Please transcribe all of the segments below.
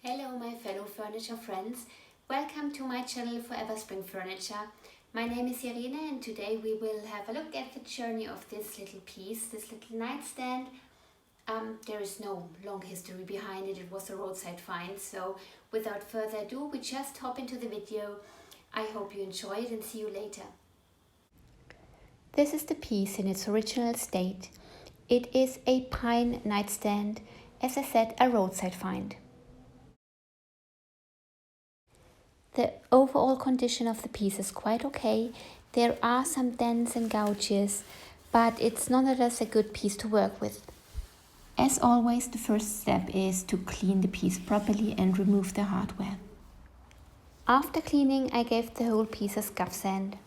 Hello my fellow furniture friends, welcome to my channel Forever Spring Furniture. My name is Irene and today we will have a look at the journey of this little piece, this little nightstand. There is no long history behind it, it was a roadside find, so without further ado we just hop into the video. I hope you enjoy it and see you later. This is the piece in its original state. It is a pine nightstand, as I said, a roadside find. The overall condition of the piece is quite okay. There are some dents and gouges, but it's nonetheless a good piece to work with. As always, the first step is to clean the piece properly and remove the hardware. After cleaning, I gave the whole piece a scuff sand.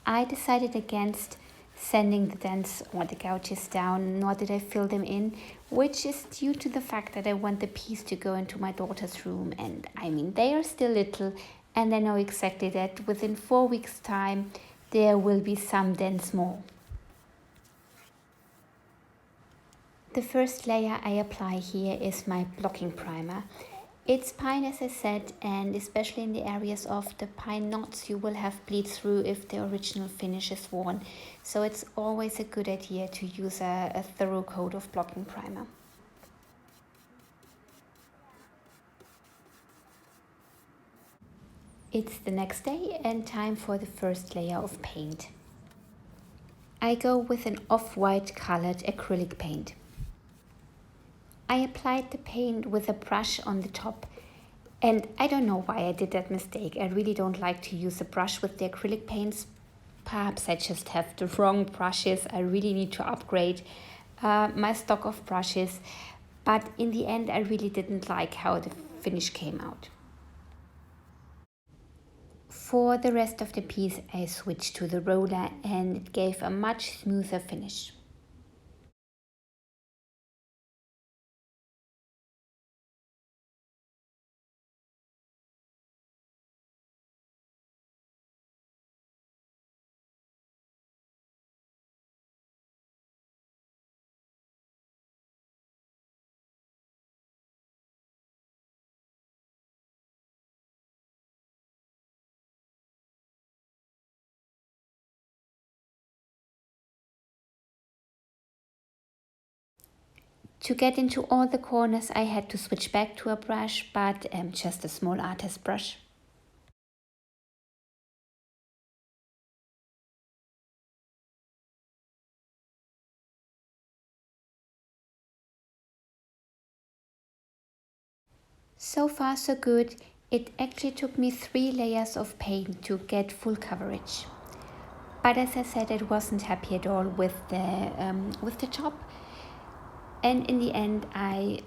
I decided against sanding the dents or the gouges down, nor did I fill them in, which is due to the fact that I want the piece to go into my daughter's room, and I mean they are still little and I know exactly that within 4 weeks time there will be some dents more. The first layer I apply here is my blocking primer. It's pine, as I said, and especially in the areas of the pine knots you will have bleed through if the original finish is worn. So it's always a good idea to use a thorough coat of blocking primer. It's the next day and time for the first layer of paint. I go with an off-white colored acrylic paint. I applied the paint with a brush on the top, and I don't know why I did that mistake. I really don't like to use a brush with the acrylic paints. Perhaps I just have the wrong brushes. I really need to upgrade my stock of brushes, but in the end I really didn't like how the finish came out. For the rest of the piece I switched to the roller and it gave a much smoother finish. To get into all the corners I had to switch back to a brush, but just a small artist brush. So far so good. It actually took me 3 layers of paint to get full coverage. But as I said, I wasn't happy at all with the top. And in the end I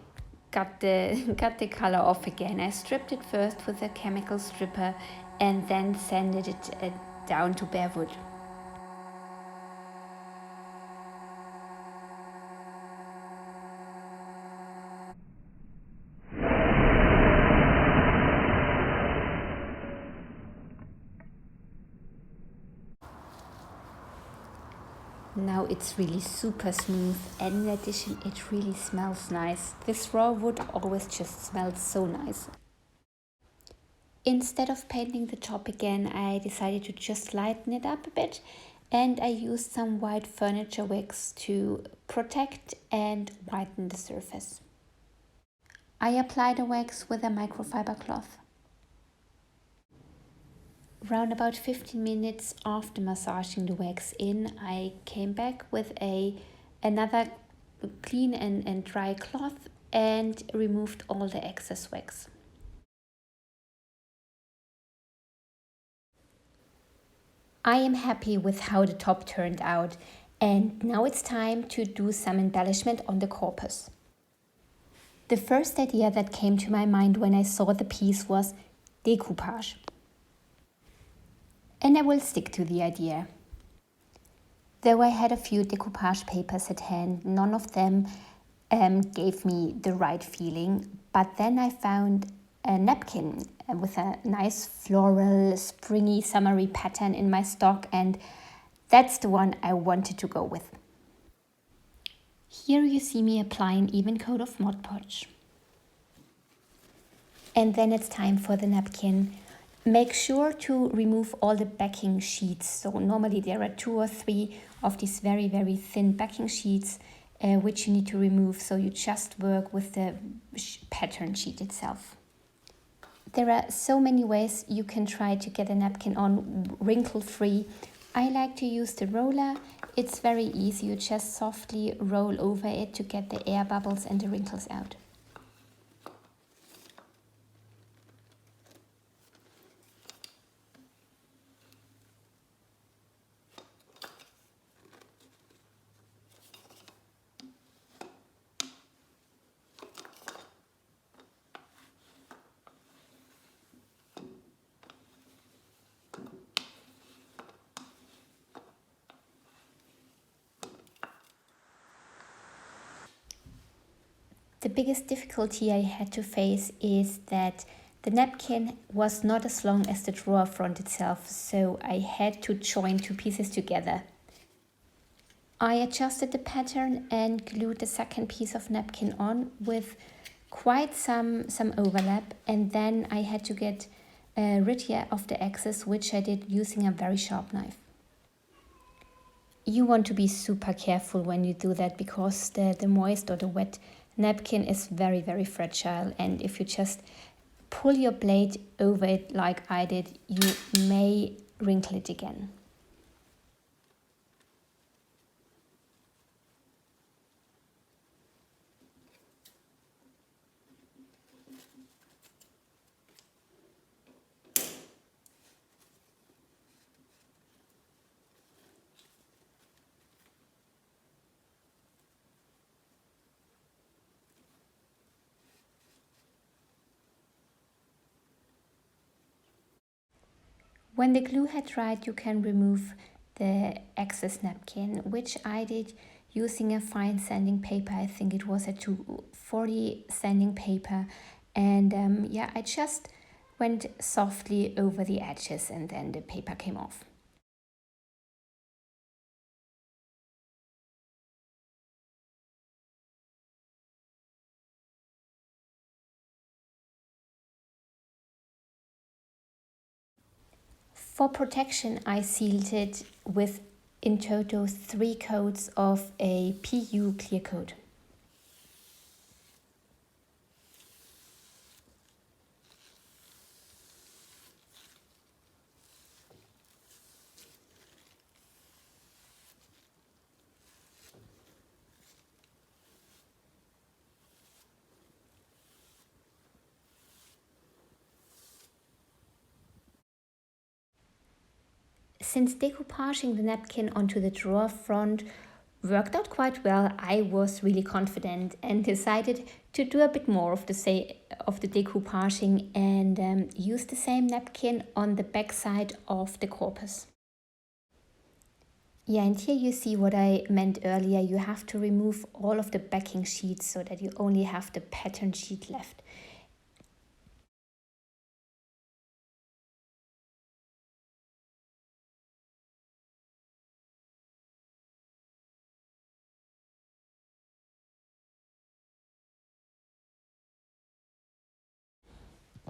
got the color off again. I stripped it first with a chemical stripper and then sanded it down to bare wood. Now it's really super smooth, and in addition it really smells nice. This raw wood always just smells so nice. Instead of painting the top again, I decided to just lighten it up a bit, and I used some white furniture wax to protect and whiten the surface. I applied the wax with a microfiber cloth. Around about 15 minutes after massaging the wax in, I came back with another clean and dry cloth and removed all the excess wax. I am happy with how the top turned out, and now it's time to do some embellishment on the corpus. The first idea that came to my mind when I saw the piece was decoupage. And I will stick to the idea. Though I had a few decoupage papers at hand, none of them gave me the right feeling. But then I found a napkin with a nice floral, springy, summery pattern in my stock, and that's the one I wanted to go with. Here you see me apply an even coat of Mod Podge. And then it's time for the napkin. Make sure to remove all the backing sheets. So normally there are 2 or 3 of these very, very thin backing sheets which you need to remove. So you just work with the pattern sheet itself. There are so many ways you can try to get a napkin on wrinkle-free. I like to use the roller. It's very easy. You just softly roll over it to get the air bubbles and the wrinkles out. The biggest difficulty I had to face is that the napkin was not as long as the drawer front itself, so I had to join 2 pieces together. I adjusted the pattern and glued the second piece of napkin on with quite some overlap, and then I had to get rid of the excess, which I did using a very sharp knife. You want to be super careful when you do that because the moist or the wet napkin is very, very fragile, and if you just pull your blade over it like I did, you may wrinkle it again. When the glue had dried, you can remove the excess napkin, which I did using a fine sanding paper. I think it was a 240 sanding paper. And yeah, I just went softly over the edges and then the paper came off. For protection, I sealed it with in total 3 coats of a PU clear coat. Since decoupaging the napkin onto the drawer front worked out quite well, I was really confident and decided to do a bit more of the decoupaging and use the same napkin on the back side of the corpus. Yeah, and here you see what I meant earlier. You have to remove all of the backing sheets so that you only have the pattern sheet left.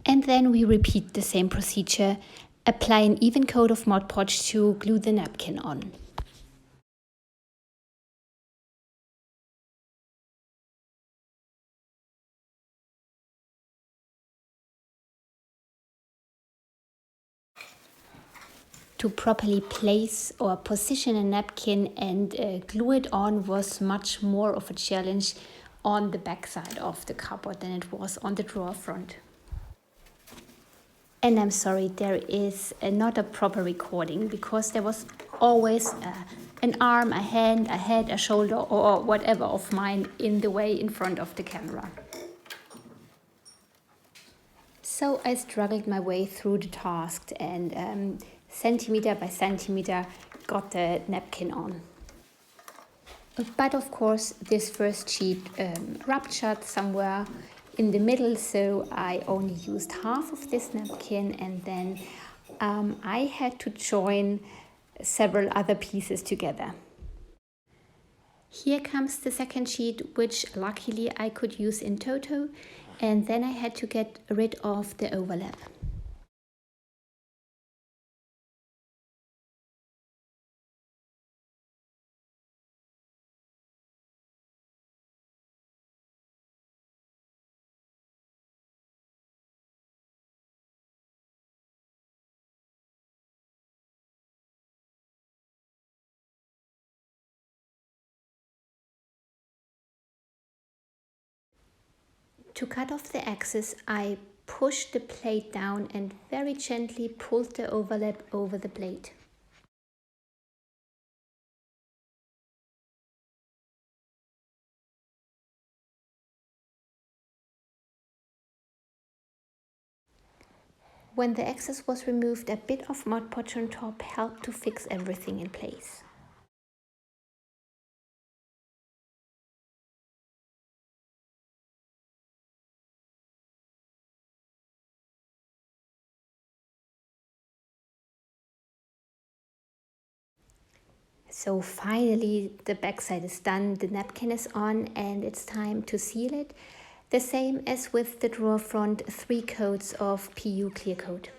And then we repeat the same procedure. Apply an even coat of Mod Podge to glue the napkin on. To properly place or position a napkin and glue it on was much more of a challenge on the back side of the cupboard than it was on the drawer front. And I'm sorry, there is not a proper recording because there was always an arm, a hand, a head, a shoulder, or whatever of mine in the way in front of the camera. So I struggled my way through the task and centimeter by centimeter got the napkin on. But of course this first sheet ruptured somewhere in the middle, so I only used half of this napkin, and then I had to join several other pieces together. Here comes the second sheet, which luckily I could use in toto. And then I had to get rid of the overlap. To cut off the excess, I pushed the plate down and very gently pulled the overlap over the plate. When the excess was removed, a bit of Mod Podge on top helped to fix everything in place. So finally the backside is done, the napkin is on, and it's time to seal it. The same as with the drawer front, 3 coats of PU clear coat.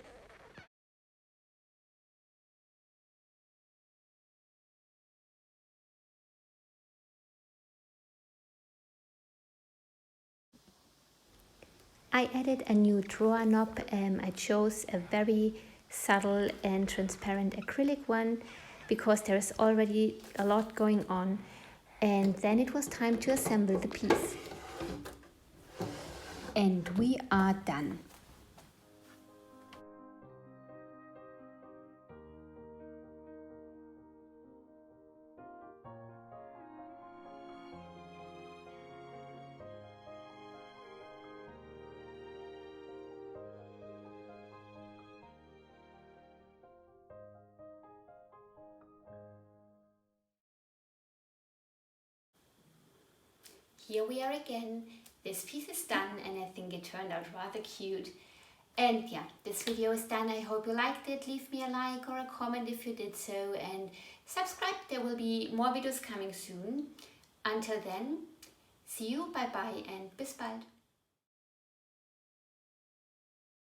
I added a new drawer knob. I chose a very subtle and transparent acrylic one because there is already a lot going on. And then it was time to assemble the piece. And we are done. Here we are again. This piece is done and I think it turned out rather cute. And yeah, this video is done. I hope you liked it. Leave me a like or a comment if you did so, and subscribe. There will be more videos coming soon. Until then, see you, bye bye, and bis bald.